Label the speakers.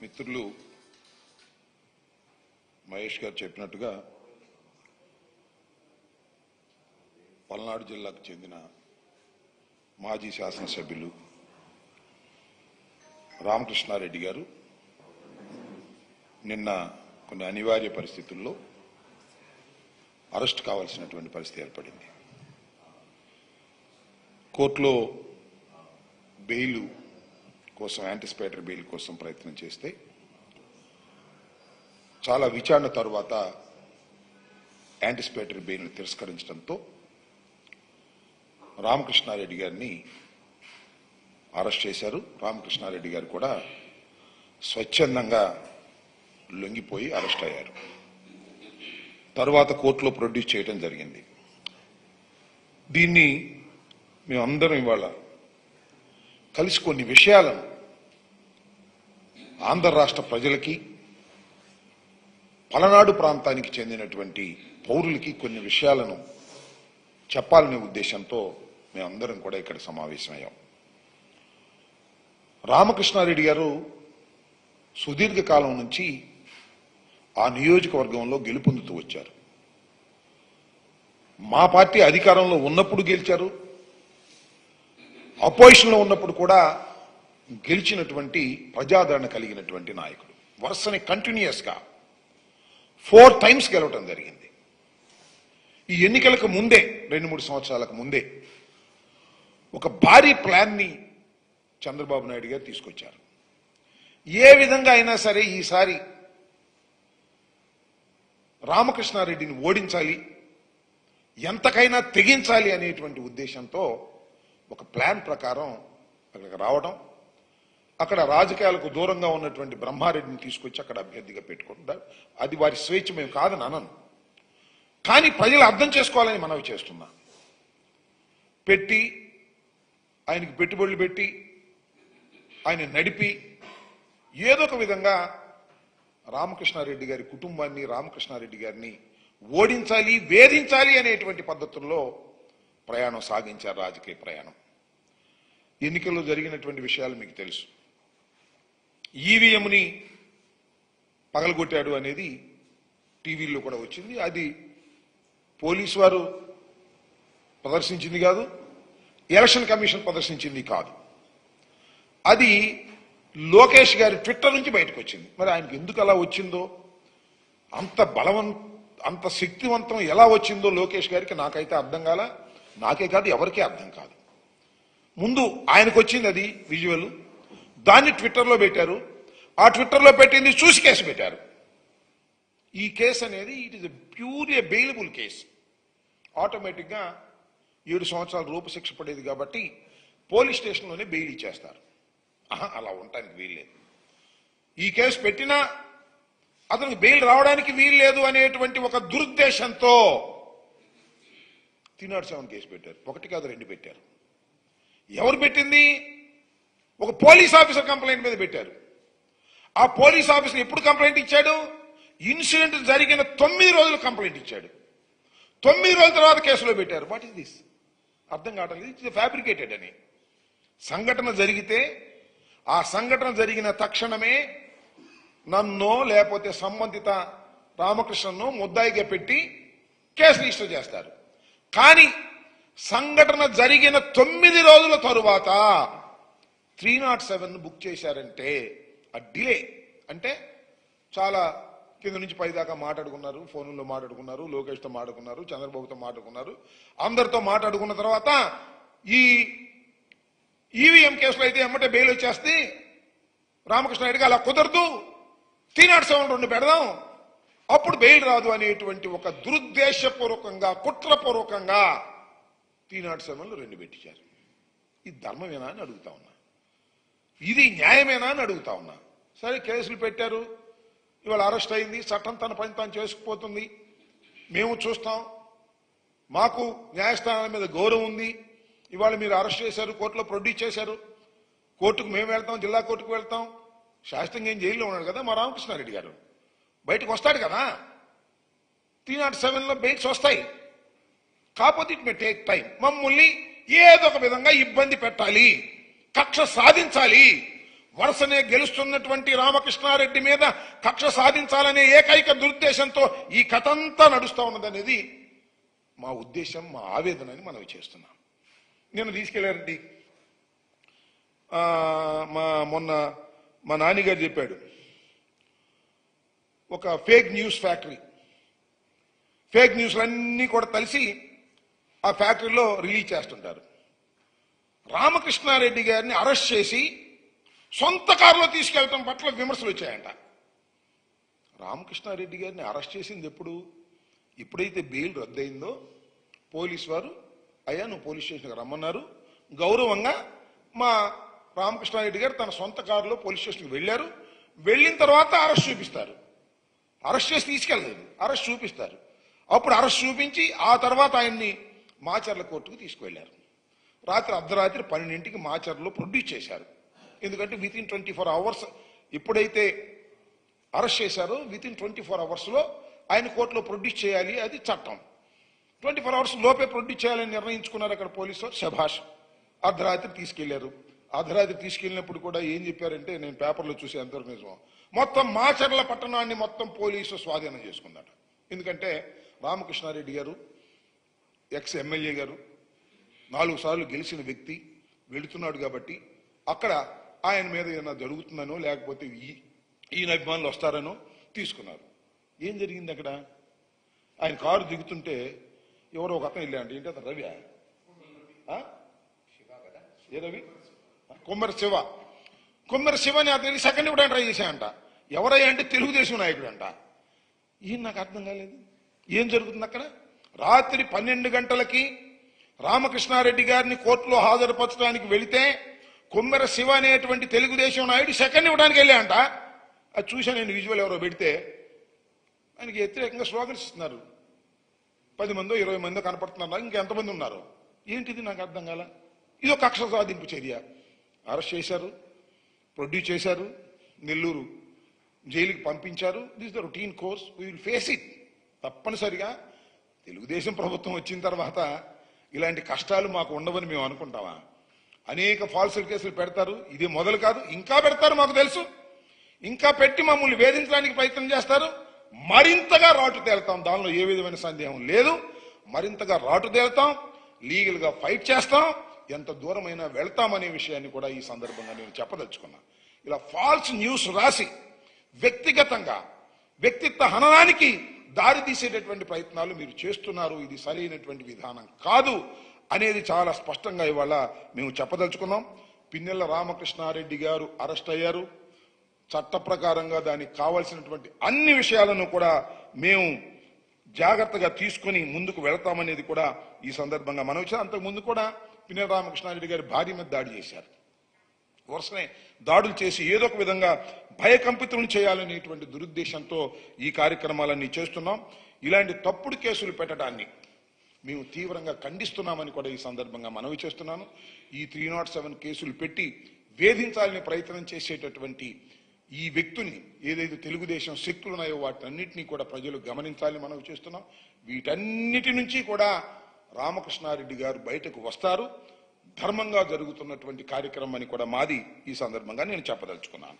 Speaker 1: మిత్రులు మహేష్ గారు చెప్పినట్టుగా పల్నాడు జిల్లాకు చెందిన మాజీ శాసనసభ్యులు రామకృష్ణారెడ్డి గారు నిన్న కొన్ని అనివార్య పరిస్థితుల్లో అరెస్ట్ కావాల్సినటువంటి పరిస్థితి ఏర్పడింది. కోర్టులో బెయిల్ కోసం యాంటిసిపేటరీ బెయిల్ కోసం ప్రయత్నం చేస్తే చాలా విచారణ తరువాత యాంటిసిపేటరీ బెయిల్ను తిరస్కరించడంతో రామకృష్ణారెడ్డి గారిని అరెస్ట్ చేశారు. రామకృష్ణారెడ్డి గారు కూడా స్వచ్ఛందంగా లొంగిపోయి అరెస్ట్ అయ్యారు. తర్వాత కోర్టులో ప్రొడ్యూస్ చేయడం జరిగింది. దీన్ని మేమందరం ఇవాళ కలిసి కొన్ని విషయాలను ఆంధ్ర రాష్ట్ర ప్రజలకి, పలనాడు ప్రాంతానికి చెందినటువంటి పౌరులకి కొన్ని విషయాలను చెప్పాలనే ఉద్దేశంతో మేమందరం కూడా ఇక్కడ సమావేశమయ్యాం. రామకృష్ణారెడ్డి గారు సుదీర్ఘకాలం నుంచి ఆ నియోజకవర్గంలో గెలుపొందుతూ వచ్చారు. మా పార్టీ అధికారంలో ఉన్నప్పుడు గెలిచారు, అపోజిషన్లో ఉన్నప్పుడు కూడా గెలిచినటువంటి ప్రజాదరణ కలిగినటువంటి నాయకుడు. వరుసని కంటిన్యూస్గా 4 times గెలవటం జరిగింది. ఈ ఎన్నికలకు ముందే 2-3 సంవత్సరాలకు ముందే ఒక భారీ ప్లాన్ని చంద్రబాబు నాయుడు గారు తీసుకొచ్చారు. ఏ విధంగా అయినా సరే ఈసారి రామకృష్ణారెడ్డిని ఓడించాలి, ఎంతకైనా తెగించాలి అనేటువంటి ఉద్దేశంతో ఒక ప్లాన్ ప్రకారం అక్కడికి రావడం, అక్కడ రాజకీయాలకు దూరంగా ఉన్నటువంటి బ్రహ్మారెడ్డిని తీసుకొచ్చి అక్కడ అభ్యర్థిగా పెట్టుకుంటారు. అది వారి స్వేచ్ఛ, మేము కాదని అనను, కానీ ప్రజలు అర్థం చేసుకోవాలని మనవి చేస్తున్నా. పెట్టి ఆయనకి పెట్టుబడులు పెట్టి ఆయన నడిపి ఏదో ఒక విధంగా రామకృష్ణారెడ్డి గారి కుటుంబాన్ని, రామకృష్ణారెడ్డి గారిని ఓడించాలి, వేధించాలి అనేటువంటి పద్ధతుల్లో ప్రయాణం సాగించారు, రాజకీయ ప్రయాణం. ఎన్నికల్లో జరిగినటువంటి విషయాలు మీకు తెలుసు. ఈవీఎంని పగలగొట్టాడు అనేది టీవీల్లో కూడా వచ్చింది. అది పోలీసు వారు ప్రదర్శించింది కాదు, ఎలక్షన్ కమిషన్ ప్రదర్శించింది కాదు. అది లోకేష్ గారి ట్విట్టర్ నుంచి బయటకు వచ్చింది. మరి ఆయనకు ఎందుకు అలా వచ్చిందో, అంత శక్తివంతం ఎలా వచ్చిందో లోకేష్ గారికి నాకైతే అర్థం కాల. నాకే కాదు, ఎవరికీ అర్థం కాదు. ముందు ఆయనకు వచ్చింది అది విజువల్, దాన్ని ట్విట్టర్లో పెట్టారు. ఆ ట్విట్టర్లో పెట్టింది చూసి కేసు పెట్టారు. ఈ కేసు అనేది it is pure A bailable case. ఆటోమేటిక్గా 7 సంవత్సరాల రూపశిక్ష పడేది కాబట్టి పోలీస్ స్టేషన్లోనే బెయిల్ ఇచ్చేస్తారు. అలా ఉండటానికి వీల్లేదు. ఈ కేసు పెట్టినా అతనికి బెయిల్ రావడానికి వీల్లేదు అనేటువంటి ఒక దురుద్దేశంతో 307 కేసు పెట్టారు. 1 కాదు 2 పెట్టారు. ఎవరు పెట్టింది? ఒక పోలీస్ ఆఫీసర్ కంప్లైంట్ మీద పెట్టారు. ఆ పోలీస్ ఆఫీసర్ ఎప్పుడు కంప్లైంట్ ఇచ్చాడు? ఇన్సిడెంట్ జరిగిన 9 రోజులు కంప్లైంట్ ఇచ్చాడు. 9 రోజుల తర్వాత కేసులో పెట్టారు. What is this? అర్థం కావట్లేదు. ఇట్స్ ఫ్యాబ్రికేటెడ్ అని. సంఘటన జరిగితే ఆ సంఘటన జరిగిన తక్షణమే నన్నో లేకపోతే సంబంధిత రామకృష్ణను ముద్దాయిగా పెట్టి కేసు రిజిస్టర్ చేస్తారు. కానీ సంఘటన జరిగిన 9 రోజుల తరువాత 307 బుక్ చేశారంటే ఆ డిలే అంటే చాలా కింద నుంచి పై దాకా మాట్లాడుకున్నారు, ఫోన్లో మాట్లాడుకున్నారు, లోకేష్తో మాట్లాడుకున్నారు, చంద్రబాబుతో మాట్లాడుకున్నారు, అందరితో మాట్లాడుకున్న తర్వాత ఈ ఈవీఎం కేసులో అయితే ఎమ్మటే బెయిల్ వచ్చేస్తే రామకృష్ణారెడ్డికి అలా కుదరదు, 307 2 పెడదాం, అప్పుడు బెయిల్ రాదు అనేటువంటి ఒక దురుద్దేశపూర్వకంగా, కుట్రపూర్వకంగా 307 2 పెట్టించారు. ఇది ధర్మమేనా అని అడుగుతా ఉన్నా, ఇది న్యాయమేనా అని అడుగుతా ఉన్నా. సరే, కేసులు పెట్టారు, ఇవాళ అరెస్ట్ అయింది, చట్టం తన పని తాను చేసుకుపోతుంది, మేము చూస్తాం, మాకు న్యాయస్థానాల మీద గౌరవం ఉంది. ఇవాళ మీరు అరెస్ట్ చేశారు, కోర్టులో ప్రొడ్యూస్ చేశారు, కోర్టుకు మేము వెళ్తాం, జిల్లా కోర్టుకు వెళ్తాం. శాస్త్రంగా ఏం జైల్లో ఉన్నాడు కదా మా రామకృష్ణారెడ్డి గారు, బయటకు వస్తాడు కదా, 307లో బెయిల్స్ వస్తాయి. కాకపోతే ఇట్ మే టేక్ టైం. మమ్మల్ని ఏదో ఒక విధంగా ఇబ్బంది పెట్టాలి, కక్ష సాధించాలి, వరుసనే గెలుస్తున్నటువంటి రామకృష్ణారెడ్డి మీద కక్ష సాధించాలనే ఏకైక దురుద్దేశంతో ఈ కథంతా నడుస్తూ ఉన్నదనేది మా ఉద్దేశం, మా ఆవేదన అని మనం చేస్తున్నాం. నేను తీసుకెళ్లారండి, మొన్న మా నాన్నగారు చెప్పాడు, ఒక ఫేక్ న్యూస్ ఫ్యాక్టరీ, ఫేక్ న్యూస్లన్నీ కూడా కలిసి ఆ ఫ్యాక్టరీలో రిలీజ్ చేస్తుంటారు. రామకృష్ణారెడ్డి గారిని అరెస్ట్ చేసి సొంత కారులో తీసుకెళ్లడం పట్ల విమర్శలు వచ్చాయంట. రామకృష్ణారెడ్డి గారిని అరెస్ట్ చేసింది ఎప్పుడైతే బెయిల్ రద్దయిందో పోలీసు వారు, అయ్యా నువ్వు పోలీస్ స్టేషన్కి రమ్మన్నారు, గౌరవంగా మా రామకృష్ణారెడ్డి గారు తన సొంత కారులో పోలీస్ స్టేషన్కి వెళ్ళారు. వెళ్ళిన తర్వాత అరెస్ట్ చూపిస్తారు, అరెస్ట్ చేసి తీసుకెళ్ళలేదు, అరెస్ట్ చూపిస్తారు. అప్పుడు అరెస్ట్ చూపించి ఆ తర్వాత ఆయన్ని మాచర్ల కోర్టుకు తీసుకువెళ్లారు. రాత్రి అర్ధరాత్రి 12ంటికి మాచర్లో ప్రొడ్యూస్ చేశారు. ఎందుకంటే వితిన్ 24 అవర్స్ ఎప్పుడైతే అరెస్ట్ చేశారో వితిన్ 24 అవర్స్లో ఆయన కోర్టులో ప్రొడ్యూస్ చేయాలి, అది చట్టం. 24 అవర్స్ లోపే ప్రొడ్యూస్ చేయాలని నిర్ణయించుకున్నారు అక్కడ పోలీసు వారు. శభాష్. అర్ధరాత్రి తీసుకెళ్లారు. అర్ధరాత్రి తీసుకెళ్ళినప్పుడు కూడా ఏం చెప్పారంటే, నేను పేపర్లో చూసి ఎంతవరకు నిజం, మొత్తం మాచర్ల పట్టణాన్ని మొత్తం పోలీసు స్వాధీనం చేసుకుందట. ఎందుకంటే రామకృష్ణారెడ్డి గారు ఎక్స్ ఎమ్మెల్యే గారు 4 సార్లు గెలిచిన వ్యక్తి వెళుతున్నాడు కాబట్టి అక్కడ ఆయన మీద ఏమైనా జరుగుతుందనో లేకపోతే ఈయన అభిమానులు వస్తారనో తీసుకున్నారు. ఏం జరిగింది అక్కడ? ఆయన కారు దిగుతుంటే ఎవరో ఒక అతను వెళ్ళాడు. ఏంటి అతను? రవి. ఏ రవి? కొమ్మరి శివని అతనికి సెకండ్ ఇవ్వడానికి ట్రై చేశాయంట. ఎవరయ్యా అంటే తెలుగుదేశం నాయకుడు అంట. ఈయన నాకు అర్థం కాలేదు, ఏం జరుగుతుంది అక్కడ? రాత్రి 12 గంటలకి రామకృష్ణారెడ్డి గారిని కోర్టులో హాజరుపరచడానికి వెళితే కొమ్మెర శివ అనేటువంటి తెలుగుదేశం నాయుడు సెకండ్ ఇవ్వడానికి వెళ్ళాయంట. అది చూసా నేను, విజువల్ ఎవరో పెడితే ఆయనకి వ్యతిరేకంగా స్లోగన్స్ ఇస్తున్నారు. 10 మందో 20 మందో కనపడుతున్నారు, ఇంకెంతమంది ఉన్నారు? ఏంటిది నాకు అర్థం కాల. ఇది ఒక కక్ష సాధింపు చర్య. అరెస్ట్ చేశారు, ప్రొడ్యూస్ చేశారు, నెల్లూరు జైలుకి పంపించారు. This the routine course, we will face it. తప్పనిసరిగా తెలుగుదేశం ప్రభుత్వం వచ్చిన తర్వాత ఇలాంటి కష్టాలు మాకు ఉండవని మేము అనుకుంటామా? అనేక ఫాల్స్ కేసులు పెడతారు, ఇది మొదలు కాదు, ఇంకా పెడతారు, మాకు తెలుసు. ఇంకా పెట్టి మమ్మల్ని వేధించడానికి ప్రయత్నం చేస్తారు. మరింతగా రాటు తేలుతాం, దానిలో ఏ విధమైన సందేహం లేదు. మరింతగా రాటు తేలుతాం, లీగల్ గా ఫైట్ చేస్తాం, ఎంత దూరమైనా వెళ్తామనే విషయాన్ని కూడా ఈ సందర్భంగా నేను చెప్పదలుచుకున్నా. ఇలా ఫాల్స్ న్యూస్ రాసి వ్యక్తిగతంగా వ్యక్తిత్వ హననానికి దారి తీసేటటువంటి ప్రయత్నాలు మీరు చేస్తున్నారు. ఇది సరైనటువంటి విధానం కాదు అనేది చాలా స్పష్టంగా ఇవాళ మేము చెప్పదలుచుకున్నాం. పిన్నెల రామకృష్ణారెడ్డి గారు అరెస్ట్ అయ్యారు. చట్ట ప్రకారంగా దానికి కావాల్సినటువంటి అన్ని విషయాలను కూడా మేము జాగ్రత్తగా తీసుకుని ముందుకు వెళతామనేది కూడా ఈ సందర్భంగా మనం ఇచ్చాం. అంతకు ముందు కూడా పిన్నెల రామకృష్ణారెడ్డి గారి భార్య మీద దాడి చేశారు. వరుసనే దాడులు చేసి ఏదో ఒక విధంగా భయకంపితులను చేయాలనేటువంటి దురుద్దేశంతో ఈ కార్యక్రమాలన్నీ చేస్తున్నాం. ఇలాంటి తప్పుడు కేసులు పెట్టడాన్ని మేము తీవ్రంగా ఖండిస్తున్నామని కూడా ఈ సందర్భంగా మనవి చేస్తున్నాను. ఈ 307 కేసులు పెట్టి వేధించాలని ప్రయత్నం చేసేటటువంటి ఈ వ్యక్తిని, ఏదైతే తెలుగుదేశం శక్తులు ఉన్నాయో వాటన్నిటినీ కూడా ప్రజలు గమనించాలని మనవి చేస్తున్నాం. వీటన్నిటి నుంచి కూడా రామకృష్ణారెడ్డి గారు బయటకు వస్తారు. ధర్మంగా జరుగుతున్నటువంటి కార్యక్రమం అని కూడా మాది ఈ సందర్భంగా నేను చెప్పదలుచుకున్నాను.